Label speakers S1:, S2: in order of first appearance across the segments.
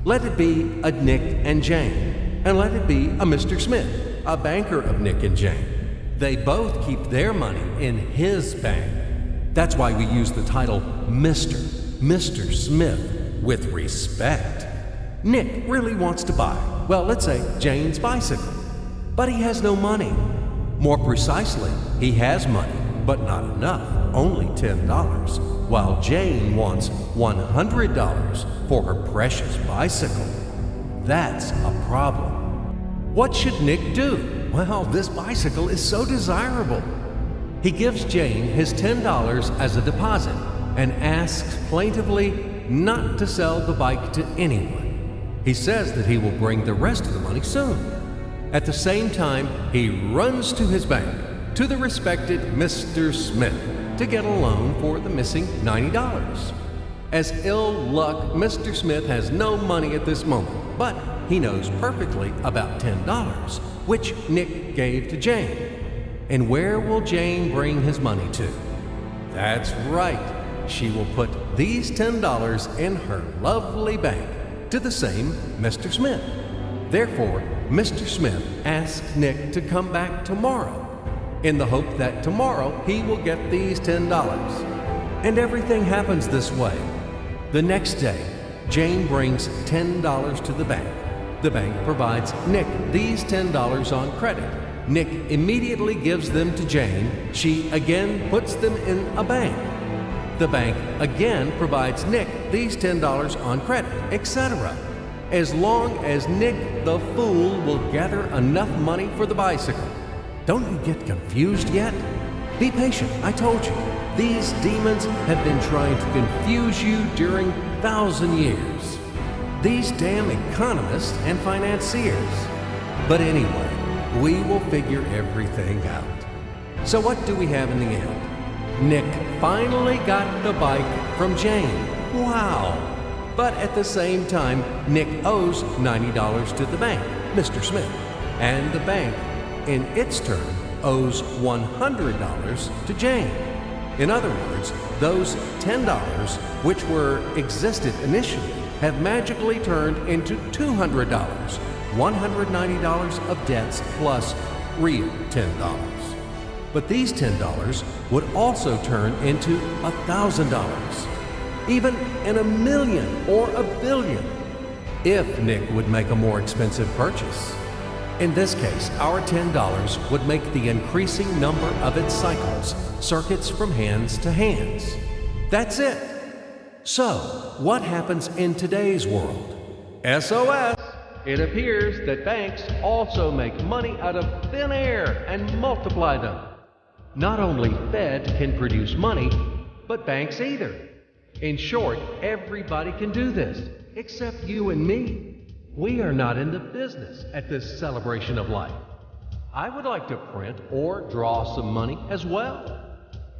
S1: Let it be a Nick and Jane, and let it be a Mr. Smith, a banker of Nick and Jane. They both keep their money in his bank. That's why we use the title Mr. Smith with respect. Nick really wants to buy, well, let's say Jane's bicycle, but he has no money. More precisely, he has money, but not enough, only $10, while Jane wants $100 for her precious bicycle. That's a problem. What should Nick do? Well, this bicycle is so desirable. He gives Jane his $10 as a deposit and asks plaintively not to sell the bike to anyone. He says that he will bring the rest of the money soon. At the same time, he runs to his bank, to the respected Mr. Smith, to get a loan for the missing $90. As ill luck, Mr. Smith has no money at this moment, but he knows perfectly about $10, which Nick gave to Jane. And where will Jane bring his money to? That's right. She will put these $10 in her lovely bank to the same Mr. Smith. Therefore, Mr. Smith asks Nick to come back tomorrow in the hope that tomorrow he will get these $10. And everything happens this way. The next day, Jane brings $10 to the bank. The bank provides Nick these $10 on credit. Nick immediately gives them to Jane. She again puts them in a bank. The bank again provides Nick these $10 on credit, etc. As long as Nick the fool will gather enough money for the bicycle. Don't you get confused yet? Be patient, I told you. These demons have been trying to confuse you during 1,000 years. These damn economists and financiers. But anyway, we will figure everything out. So what do we have in the end? Nick finally got the bike from Jane. Wow! But at the same time, Nick owes $90 to the bank, Mr. Smith, and the bank, in its turn, owes $100 to Jane. In other words, those $10, which existed initially, have magically turned into $200, $190 of debts plus real $10. But these $10 would also turn into $1,000, even in $1 million or $1 billion, if Nick would make a more expensive purchase. In this case, our $10 would make the increasing number of its cycles, circuits from hands to hands. That's it. So, what happens in today's world? SOS! It appears that banks also make money out of thin air and multiply them. Not only Fed can produce money, but banks either. In short, everybody can do this, except you and me. We are not in the business at this celebration of life. I would like to print or draw some money as well.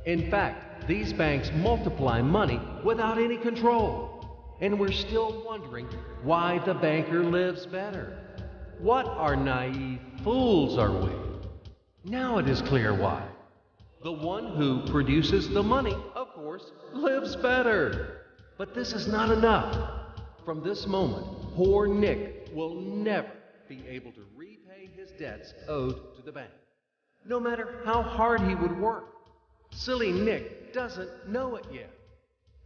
S1: In fact, these banks multiply money without any control. And we're still wondering why the banker lives better. What naive fools are we? Now it is clear why. The one who produces the money, of course, lives better. But this is not enough. From this moment, poor Nick will never be able to repay his debts owed to the bank, no matter how hard he would work. Silly Nick doesn't know it yet,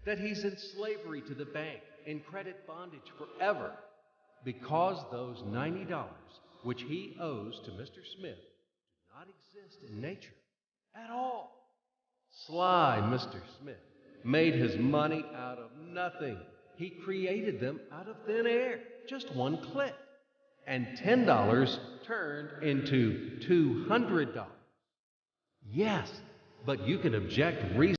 S1: that he's in slavery to the bank, in credit bondage forever, because those $90 which he owes to Mr. Smith do not exist in nature at all. Sly Mr. Smith made his money out of nothing. He created them out of thin air, just one click. And $10 turned into $200. Yes, but you can object reasonably.